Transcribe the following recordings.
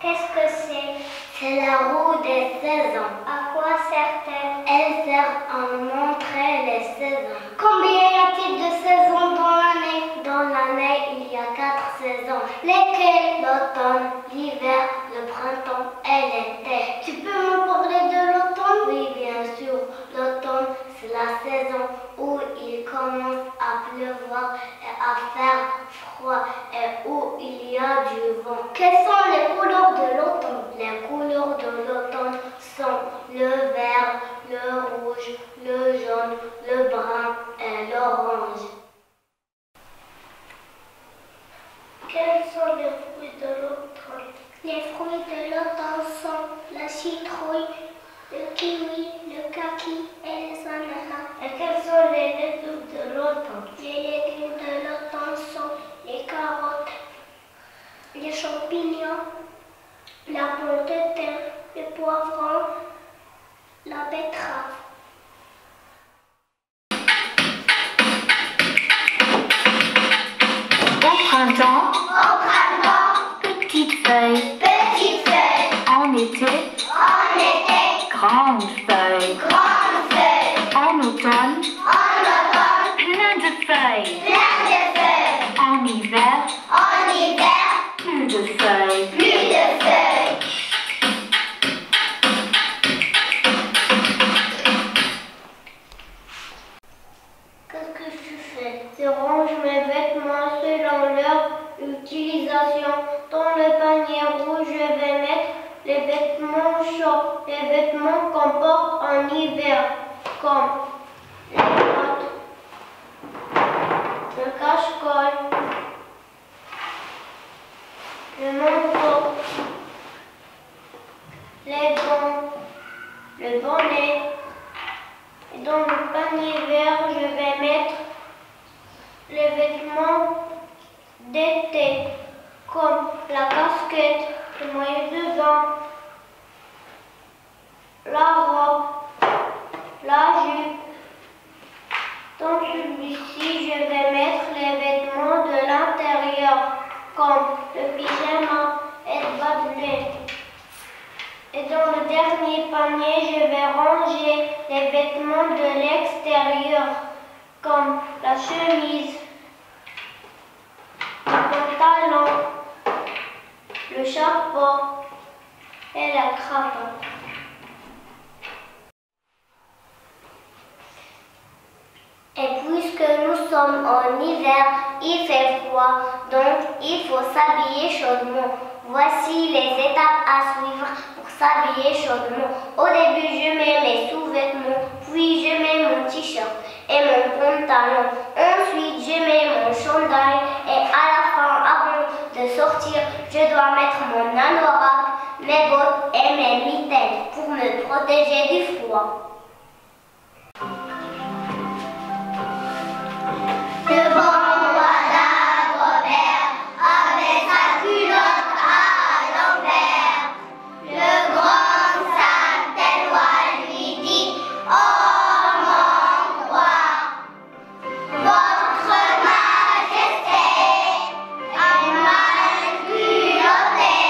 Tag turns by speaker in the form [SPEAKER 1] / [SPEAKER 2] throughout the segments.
[SPEAKER 1] Qu'est-ce que c'est? C'est la roue des saisons. À quoi sert-elle? Elle sert à montrer les saisons. Combien y a-t-il de saisons dans l'année? Dans l'année, il y a 4 saisons. Lesquelles? L'automne, l'hiver, le printemps et l'été. Tu peux me parler de l'automne? Oui, bien sûr. L'automne, c'est la saison où il commence à pleuvoir et à faire froid et où il y a du vent. Quelles sont les couleurs de l'automne? Les couleurs de l'automne sont le vert, le rouge, le jaune, le brun et l'orange. Quels sont les fruits de l'automne? Les fruits de l'automne sont la citrouille, le kiwi, le kaki et les ananas. Et quels sont les légumes de l'automne? Les légumes de l'automne sont les carottes, les champignons, la pomme de terre, le poivron, la betterave.
[SPEAKER 2] Au printemps, petites feuilles. En été, grandes feuilles. En automne, plein de feuilles. En hiver, plus de feuilles.
[SPEAKER 1] Qu'est-ce que tu fais? Je range mes vêtements selon leur utilisation. Dans le panier rouge, je vais mettre les vêtements chauds, les vêtements qu'on porte en hiver, comme les bottes, le cache-col, le manteau, les gants, le bonnet. Et dans le panier vert, je vais mettre les vêtements d'été, comme la casquette, le maillot de bain, la robe, la jupe. Dans celui-ci, je vais mettre les vêtements de l'intérieur, comme le pyjama et le bas de nuit. Et dans le dernier panier, je vais ranger les vêtements de l'extérieur, comme la chemise, le pantalon, le chapeau et la cravate. Et puisque nous sommes en hiver, il fait froid, donc il faut s'habiller chaudement. Voici les étapes à suivre pour s'habiller chaudement. Au début, je mets mes sous-vêtements, puis je mets mon t-shirt et mon pantalon. Ensuite, je mets mon chandail et à la fin, avant de sortir, je dois mettre mon anorak, mes bottes et mes mitaines pour me protéger du froid. Le bon roi d'Agobert avait sa culotte à l'envers. Le grand Saint-Éloi lui dit: oh mon roi, votre majesté est mal culottée.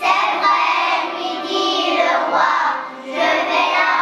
[SPEAKER 1] C'est vrai, lui dit le roi, je vais la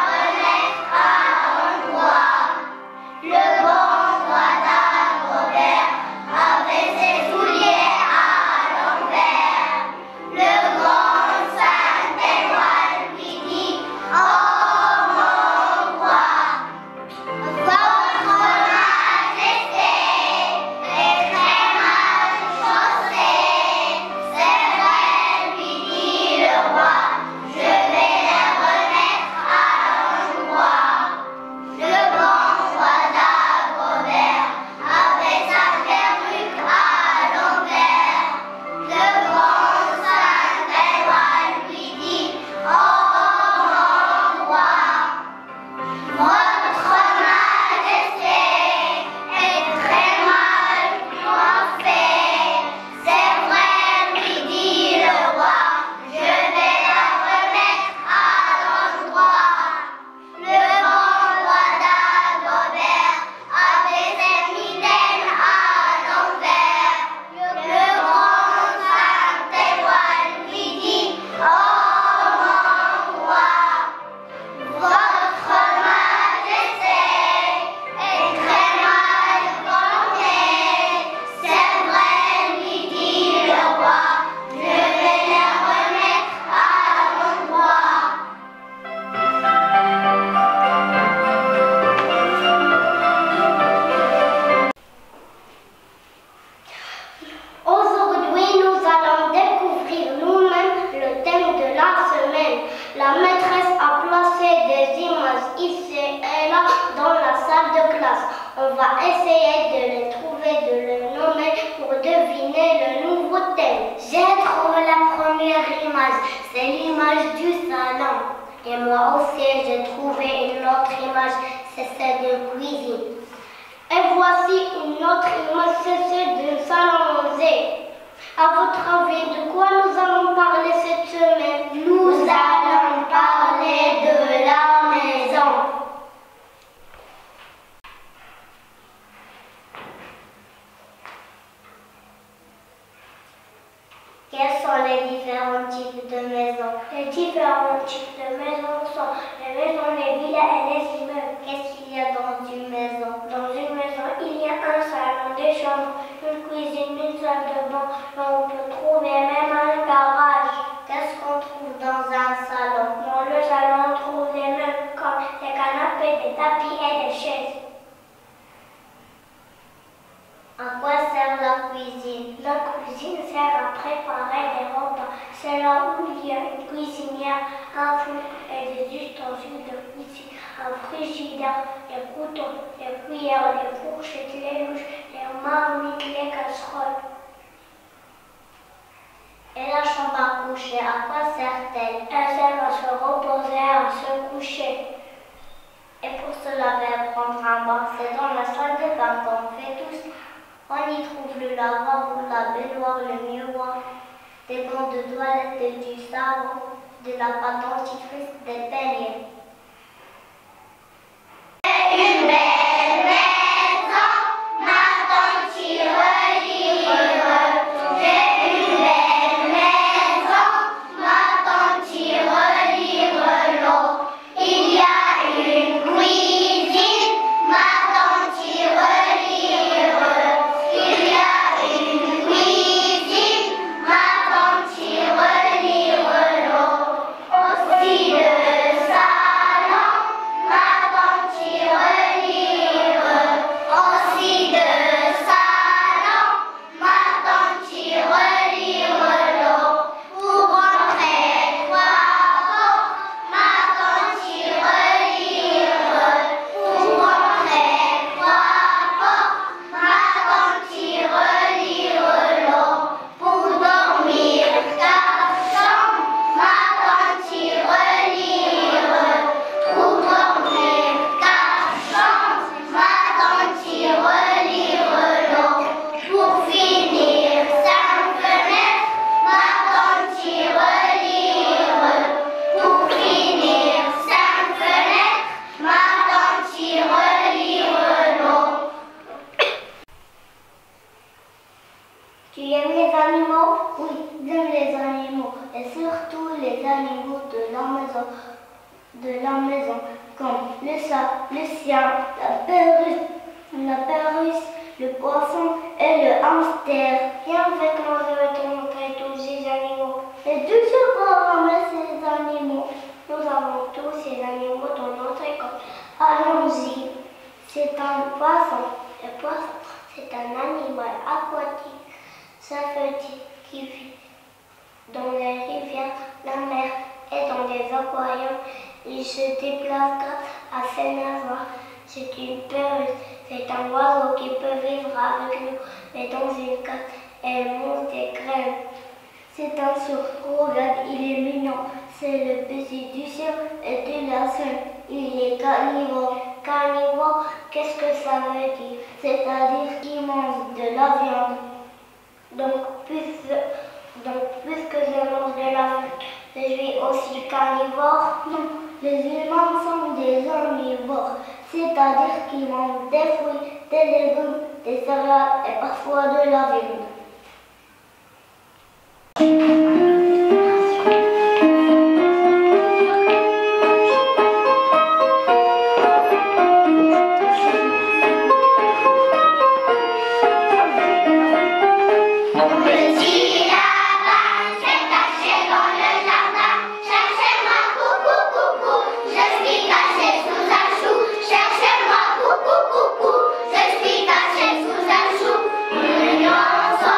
[SPEAKER 1] première image, c'est l'image du salon. Et moi aussi, j'ai trouvé une autre image, c'est celle de cuisine. Et voici une autre image, c'est celle d'un salon-musée. À votre avis, de quoi nous allons parler cette semaine? Nous allons parler de la maison. Quels sont les différents types de maisons? Les différents types de maisons sont les maisons, les villas et les immeubles. Qu'est-ce qu'il y a dans une maison? Dans une maison, il y a un salon, des chambres, une cuisine, une salle de bain. On peut trouver même un garage. Qu'est-ce qu'on trouve dans un salon? Dans le salon, on trouve des meubles comme des canapés, des tapis et des chaises. À quoi sert la cuisine? La cuisine sert à préparer des repas. C'est là où il y a une cuisinière, un four et des ustensiles de cuisine, un frigidaire, des couteaux, des cuillères, des fourchettes, les louches, les marmites, les casseroles. Et la chambre à coucher, à quoi sert-elle? Elle sert à se reposer, à se coucher. Et pour se laver et prendre un bain, c'est dans la salle de bain qu'on fait tous. On y trouve le lavabo, la baignoire, le miroir, des gants de toilette, du savon, de la pâte dentifrice, des peignets. Une belle maison, ma tante Tirelire. J'ai une belle maison, ma tante Tirelire l'eau. Il y a une cuisine, ma tante Tirelire. Tu aimes les animaux? Oui, j'aime les animaux, et surtout les animaux de la maison, comme le chat, le chien, la perruche, le poisson et le hamster. Viens avec moi, je vais te montrer tous ces animaux. Et toujours pour ramener ces animaux. Nous avons tous ces animaux dans notre école. Allons-y. C'est un poisson. Le poisson, c'est un animal aquatique. Ça veut dire qu'il vit dans les rivières, la mer et dans les aquariums. Il se déplace grâce à ses navoirs. C'est une perruche. C'est un oiseau qui peut vivre avec nous, mais dans une cage, elle mange des graines. C'est un sourd. Regarde, il est mignon. C'est le petit du ciel et de la scène. Il est carnivore. Carnivore, qu'est-ce que ça veut dire? C'est-à-dire qu'il mange de la viande. Donc, puisque je mange de la viande, je suis aussi carnivore? Non, les humains sont des omnivores, c'est-à-dire qu'ils mangent des fruits, des légumes, des céréales et parfois de la viande.
[SPEAKER 2] Je suis caché sous un chou, une nuance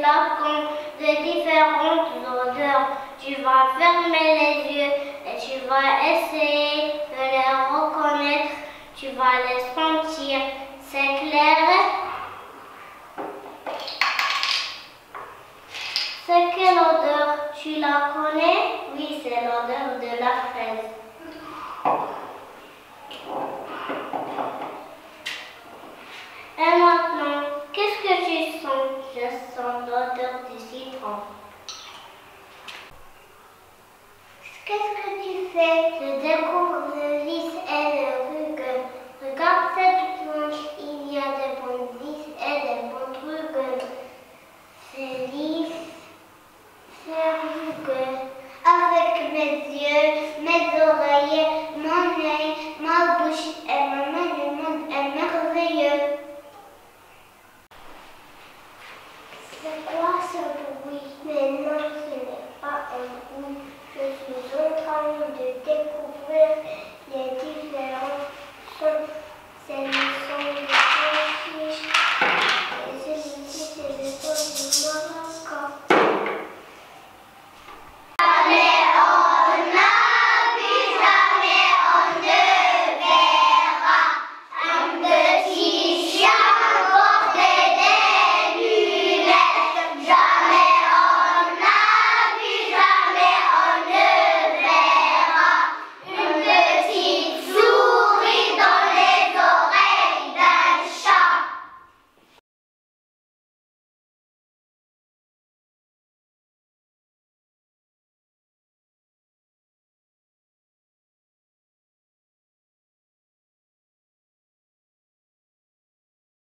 [SPEAKER 1] flacons de différentes odeurs. Tu vas fermer les yeux et tu vas essayer de les reconnaître. Tu vas les sentir. C'est clair? C'est quelle odeur? Tu la connais? Oui, c'est l'odeur de la fraise. Et maintenant, qu'est-ce que tu sens? Je sens l'odeur du citron. Qu'est-ce que tu fais? Je découvre le lys et le rugueux. Regarde cette planche, il y a des bonnes lys et des bonnes rugueux. C'est lys, c'est rugueux. Avec mes yeux, mes oreilles, mon nez, ma bouche et ma main, le monde est merveilleux. C'est quoi ce bruit? Mais non, ce n'est pas un bruit. Je suis en train de découvrir les différents sons. C'est